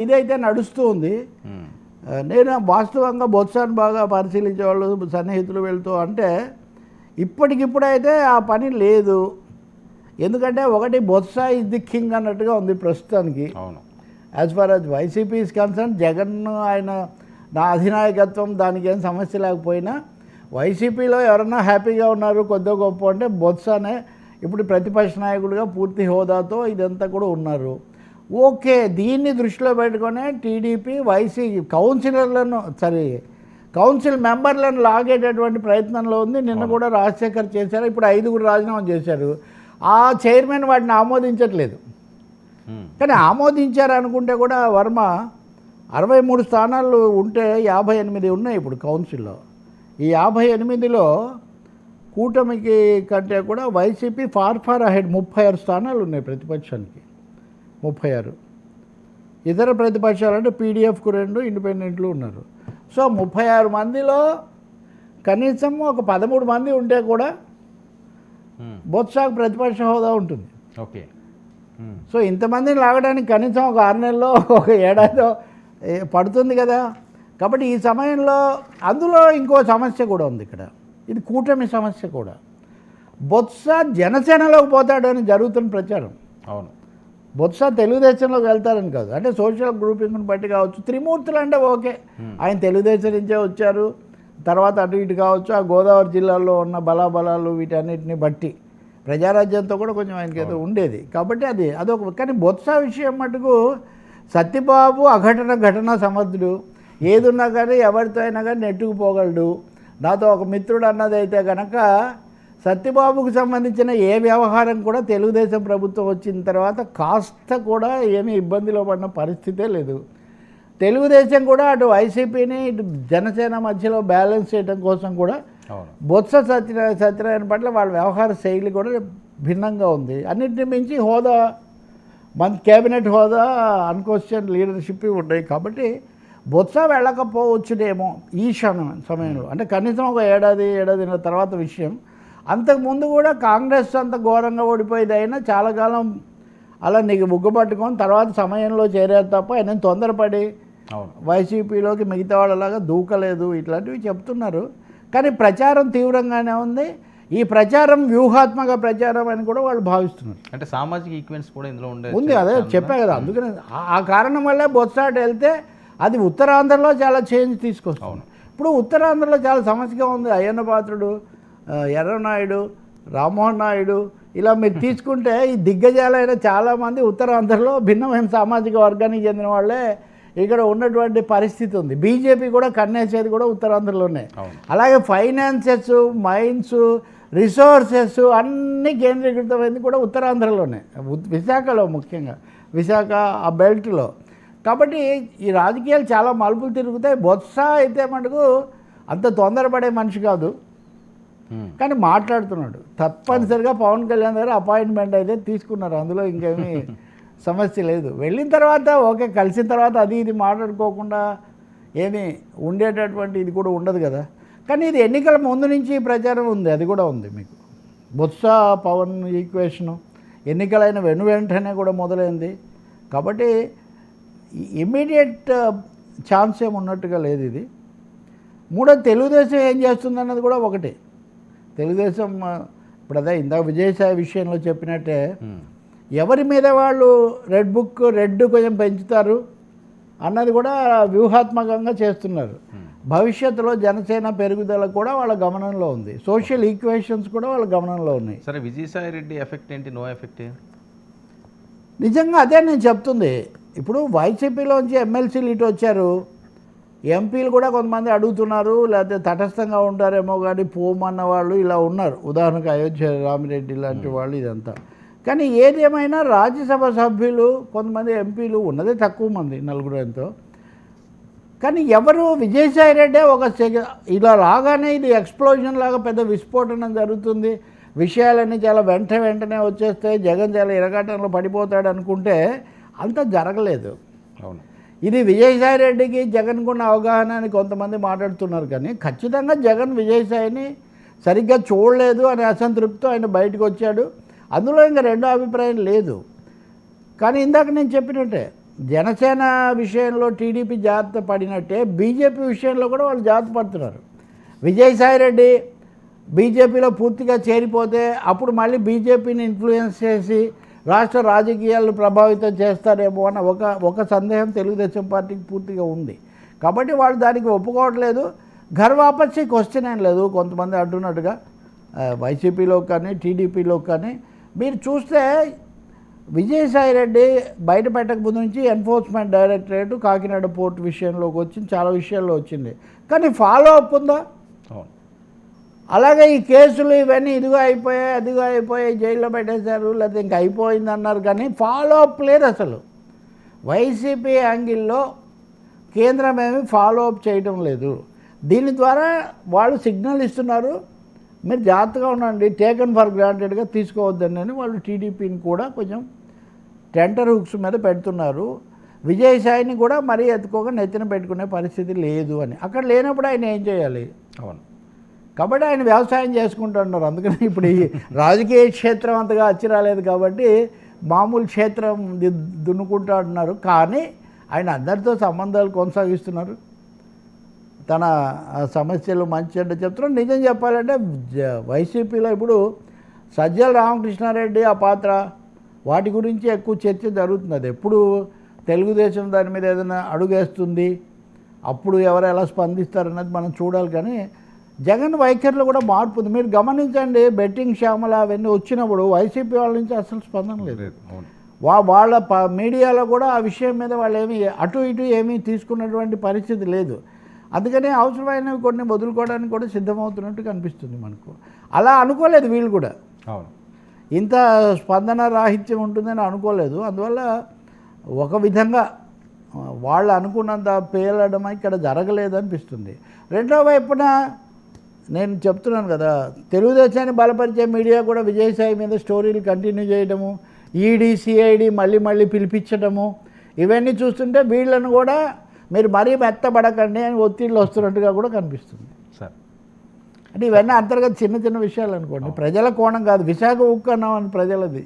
ఇదైతే నడుస్తూ ఉంది. నేను వాస్తవంగా బొత్సాన్ని బాగా పరిశీలించేవాళ్ళు సన్నిహితులు వెళ్తూ అంటే ఇప్పటికిప్పుడైతే ఆ పని లేదు. ఎందుకంటే ఒకటి బొత్స ఇస్ ది కింగ్ అన్నట్టుగా ఉంది ప్రస్తుతానికి. అవును, as far as YCP is concern, Jagan ఆయన నా అధినాయకత్వం దానికి ఏం సమస్య లేకపోయినా వైసీపీలో ఎవరన్నా హ్యాపీగా ఉన్నారు కొద్దిగా గొప్ప అంటే బొత్సనే ఇప్పుడు ప్రతిపక్ష నాయకుడిగా పూర్తి హోదాతో ఇదంతా కూడా ఉన్నారు. ఓకే, దీన్ని దృష్టిలో పెట్టుకునే టీడీపీ కౌన్సిల్ మెంబర్లను లాగేటటువంటి ప్రయత్నంలో ఉంది. నిన్న కూడా రాజశేఖర్ చేశారు, ఇప్పుడు 5 రాజీనామా చేశారు. ఆ చైర్మన్ వాటిని ఆమోదించట్లేదు. కానీ ఆమోదించారు అనుకుంటే కూడా వర్మ 63 స్థానాలు ఉంటే 58 ఉన్నాయి ఇప్పుడు కౌన్సిల్లో. ఈ 58లో కూటమికి కంటే కూడా వైసీపీ ఫార్ అహెడ్. 36 స్థానాలు ఉన్నాయి ప్రతిపక్షానికి, 36. ఇతర ప్రతిపక్షాలు అంటే పీడీఎఫ్కు 2, ఇండిపెండెంట్లు ఉన్నారు. సో 36 మందిలో కనీసం ఒక 13 మంది ఉంటే కూడా బొత్సాకు ప్రతిపక్ష హోదా ఉంటుంది. ఓకే. సో ఇంతమందిని లాగడానికి కనీసం ఒక 6 నెలల్లో ఒక ఏడాదో పడుతుంది కదా. కాబట్టి ఈ సమయంలో అందులో ఇంకో సమస్య కూడా ఉంది ఇక్కడ. ఇది కూటమి సమస్య కూడా. బొత్స జనసేనలోకి పోతాడని జరుగుతున్న ప్రచారం. అవును, బొత్స తెలుగుదేశంలోకి వెళ్తారని కాదు, అంటే సోషల్ గ్రూపింగ్ని బట్టి కావచ్చు. త్రిమూర్తులు అంటే ఓకే, ఆయన తెలుగుదేశం నుంచే వచ్చారు, తర్వాత అటు ఇటు కావచ్చు, ఆ గోదావరి జిల్లాలో ఉన్న బలాబలాలు వీటన్నిటిని బట్టి ప్రజారాజ్యంతో కూడా కొంచెం ఆయనకి ఏదో ఉండేది. కాబట్టి అదొక. కానీ బొత్స విషయం మటుకు సత్యబాబు ఘటన సమర్థుడు, ఏదున్నా కానీ ఎవరితో అయినా కానీ నెట్టుకుపోగలడు. నాతో ఒక మిత్రుడు అన్నది అయితే కనుక సత్యబాబుకు సంబంధించిన ఏ వ్యవహారం కూడా తెలుగుదేశం ప్రభుత్వం వచ్చిన తర్వాత కాస్త కూడా ఏమీ ఇబ్బందిలో పడిన పరిస్థితే లేదు. తెలుగుదేశం కూడా అటు వైసీపీని ఇటు జనసేన మధ్యలో బ్యాలెన్స్ చేయడం కోసం కూడా బొత్స సత్యనారాయణ పట్ల వాళ్ళ వ్యవహార శైలి కూడా భిన్నంగా ఉంది. అన్నింటిని మించి హోదా, మన కేబినెట్ హోదా, అన్క్వశ్చన్ లీడర్షిప్ ఉన్నాయి. కాబట్టి బొత్స వెళ్ళకపోవచ్చునేమో ఈ సమయంలో. అంటే కనీసం ఒక ఏడాదిన్నర తర్వాత విషయం. అంతకుముందు కూడా కాంగ్రెస్ అంత ఘోరంగా ఓడిపోయేది అయినా చాలా కాలం అలా నీకు ముగ్గుపట్టుకొని తర్వాత సమయంలో చేరారు తప్ప ఆయన తొందరపడి వైసీపీలోకి మిగతా వాళ్ళలాగా దూకలేదు. ఇట్లాంటివి చెప్తున్నారు. కానీ ప్రచారం తీవ్రంగానే ఉంది. ఈ ప్రచారం వ్యూహాత్మక ప్రచారం అని కూడా వాళ్ళు భావిస్తున్నారు. అంటే సామాజిక ఈక్వెన్స్ కూడా ఇందులో ఉంది. అదే చెప్పా కదా. అందుకని ఆ కారణం వల్లే బొత్సాట వెళ్తే అది ఉత్తరాంధ్రలో చాలా చేంజ్ తీసుకొస్తుంది. ఇప్పుడు ఉత్తరాంధ్రలో చాలా సమస్యగా ఉంది. అయ్యన్న పాత్రుడు, ఎర్రనాయుడు, రామ్మోహన్ నాయుడు ఇలా మీరు తీసుకుంటే ఈ దిగ్గజాలైన చాలామంది ఉత్తరాంధ్రలో భిన్నమైన సామాజిక వర్గానికి చెందిన వాళ్ళే ఇక్కడ ఉన్నటువంటి పరిస్థితి ఉంది. బీజేపీ కూడా కన్నేసేది కూడా ఉత్తరాంధ్రలోనే. అలాగే ఫైనాన్సెస్, మైన్స్, రిసోర్సెస్ అన్నీ కేంద్రీకృతమైంది కూడా ఉత్తరాంధ్రలోనే, విశాఖలో ముఖ్యంగా, విశాఖ ఆ బెల్ట్లో. కాబట్టి ఈ రాజకీయాలు చాలా మలుపులు తిరుగుతాయి. బొత్స అయితే మటుకు అంత తొందరపడే మనిషి కాదు, కానీ మాట్లాడుతున్నాడు. తప్పనిసరిగా పవన్ కళ్యాణ్ గారు అపాయింట్మెంట్ అయితే తీసుకున్నారు, అందులో ఇంకేమీ సమస్య లేదు. వెళ్ళిన తర్వాత ఓకే, కలిసిన తర్వాత అది ఇది మాట్లాడుకోకుండా ఏమీ ఉండేటటువంటి ఇది కూడా ఉండదు కదా. కానీ ఇది ఎన్నికల ముందు నుంచి ప్రచారం ఉంది, అది కూడా ఉంది మీకు. బొత్స పవన్ ఈక్వేషను ఎన్నికలైన వెంటనే కూడా మొదలైంది. కాబట్టి ఇమ్మీడియట్ ఛాన్స్ ఏమి ఉన్నట్టుగా లేదు ఇది. మూడోది తెలుగుదేశం ఏం చేస్తుందన్నది కూడా ఒకటి. తెలుగుదేశం ఇప్పుడు అదే ఇందాక విజయసాయి విషయంలో చెప్పినట్టే, ఎవరి మీద వాళ్ళు రెడ్ కొంచెం పెంచుతారు అన్నది కూడా వ్యూహాత్మకంగా చేస్తున్నారు. భవిష్యత్తులో జనసేన పెరుగుదల కూడా వాళ్ళ గమనంలో ఉంది. సోషల్ ఈక్వేషన్స్ కూడా వాళ్ళ గమనంలో ఉన్నాయి. సరే, విజయసాయి రెడ్డి ఎఫెక్ట్ ఏంటి, నో ఎఫెక్ట్? నిజంగా అదే నేను చెప్తుంది. ఇప్పుడు వైసీపీలోంచి ఎమ్మెల్సీలు ఇటు వచ్చారు, ఎంపీలు కూడా కొంతమంది అడుగుతున్నారు, లేకపోతే తటస్థంగా ఉంటారేమో కానీ పోమన్న వాళ్ళు ఇలా ఉన్నారు. ఉదాహరణకు అయోధ్య రామిరెడ్డి లాంటి వాళ్ళు ఇదంతా. కానీ ఏదేమైనా రాజ్యసభ సభ్యులు కొంతమంది ఎంపీలు ఉన్నదే తక్కువ మంది, 4 ఎంతో. కానీ ఎవరు విజయసాయి రెడ్డే ఇలా రాగానే ఇది ఎక్స్ప్లోజన్ లాగా పెద్ద విస్ఫోటనం జరుగుతుంది, విషయాలన్నీ చాలా వెంటనే వచ్చేస్తాయి, జగన్ చాలా ఇరగాటంలో పడిపోతాడు అనుకుంటే అంత జరగలేదు. అవును, ఇది విజయసాయి రెడ్డికి జగన్కున్న అవగాహన అని కొంతమంది మాట్లాడుతున్నారు. కానీ ఖచ్చితంగా జగన్ విజయసాయిని సరిగ్గా చూడలేదు అనే అసంతృప్తితో ఆయన బయటకు వచ్చాడు. అందులో ఇంకా రెండో అభిప్రాయం లేదు. కానీ ఇందాక నేను చెప్పినట్టే జనసేన విషయంలో టీడీపీ జాగ్రత్త పడినట్టే బీజేపీ విషయంలో కూడా వాళ్ళు జాగ్రత్త పడుతున్నారు. విజయసాయిరెడ్డి బీజేపీలో పూర్తిగా చేరిపోతే అప్పుడు మళ్ళీ బీజేపీని ఇన్ఫ్లుయెన్స్ చేసి రాష్ట్ర రాజకీయాలను ప్రభావితం చేస్తారేమో అన్న ఒక సందేహం తెలుగుదేశం పార్టీకి పూర్తిగా ఉంది. కాబట్టి వాళ్ళు దానికి ఒప్పుకోవట్లేదు. ఘర్ వాపసి క్వశ్చన్ ఏం లేదు. కొంతమంది అంటున్నట్టుగా వైసీపీలో కానీ టీడీపీలో కానీ మీరు చూస్తే విజయసాయిరెడ్డి బయట పెట్టక ముందు నుంచి ఎన్ఫోర్స్మెంట్ డైరెక్టరేట్ కాకినాడ పోర్టు విషయంలోకి వచ్చింది, చాలా విషయాల్లో వచ్చింది. కానీ ఫాలో అప్ ఉందా? అలాగే ఈ కేసులు ఇవన్నీ ఇదిగో అయిపోయాయి జైల్లో పెట్టేశారు లేకపోతే ఇంక అయిపోయింది అన్నారు, కానీ ఫాలో అప్ లేదు అసలు. వైసీపీ యాంగిల్లో కేంద్రం ఏమి ఫాలో అప్ చేయడం లేదు. దీని ద్వారా వాళ్ళు సిగ్నల్ ఇస్తున్నారు, మీరు జాగ్రత్తగా ఉండండి, టేకన్ ఫర్ గ్రాంటెడ్గా తీసుకోవద్దని అని వాళ్ళు టీడీపీని కూడా కొంచెం టెంటర్ హుక్స్ మీద పెడుతున్నారు. విజయసాయిని కూడా మరీ ఎత్తుకోగా నెత్తిన పెట్టుకునే పరిస్థితి లేదు అని. అక్కడ లేనప్పుడు ఆయన ఏం చేయాలి? అవును, కాబట్టి ఆయన వ్యవసాయం చేసుకుంటున్నారు. అందుకని ఇప్పుడు ఈ రాజకీయ క్షేత్రం అంతగా అచ్చి రాలేదు కాబట్టి మామూలు క్షేత్రం దున్నుకుంటూ అంటున్నారు. కానీ ఆయన అందరితో సంబంధాలు కొనసాగిస్తున్నారు, తన సమస్యలు మంచి అంటే చెప్తున్నారు. నిజం చెప్పాలంటే వైసీపీలో ఇప్పుడు సజ్జల రామకృష్ణారెడ్డి ఆ పాత్ర వాటి గురించి ఎక్కువ చర్చ జరుగుతున్నది. ఎప్పుడు తెలుగుదేశం దాని మీద ఏదైనా అడుగేస్తుంది అప్పుడు ఎవరు ఎలా స్పందిస్తారన్నది మనం చూడాలి. కానీ జగన్ వైఖరిలో కూడా మార్పు ఉంది. మీరు గమనించండి, బెట్టింగ్ శ్యామల అవన్నీ వచ్చినప్పుడు వైసీపీ వాళ్ళ నుంచి అసలు స్పందన లేదు. వాళ్ళ మీడియాలో కూడా ఆ విషయం మీద వాళ్ళు ఏమీ అటు ఇటు ఏమీ తీసుకున్నటువంటి పరిస్థితి లేదు. అందుకని అవసరమైనవి కొన్ని వదులుకోవడానికి కూడా సిద్ధమవుతున్నట్టు కనిపిస్తుంది మనకు. అలా అనుకోలేదు వీళ్ళు కూడా, ఇంత స్పందన రాహిత్యం ఉంటుందని అనుకోలేదు. అందువల్ల ఒక విధంగా వాళ్ళు అనుకున్నంత పేలడం ఇక్కడ జరగలేదు అనిపిస్తుంది. రెండో వైపున నేను చెప్తున్నాను కదా, తెలుగుదేశాన్ని బలపరిచే మీడియా కూడా విజయసాయి మీద స్టోరీలు కంటిన్యూ చేయడము, ఈడీ సిఐడి మళ్ళీ పిలిపించడము, ఇవన్నీ చూస్తుంటే వీళ్ళను కూడా మీరు మరీ మెత్తబడకండి అని ఒత్తిళ్ళు వస్తున్నట్టుగా కూడా కనిపిస్తుంది సార్. అంటే ఇవన్నీ అంతర్గత చిన్న విషయాలు అనుకోండి, ప్రజల కోణం కాదు. విశాఖ ఉక్కు అన్నామని ప్రజలది.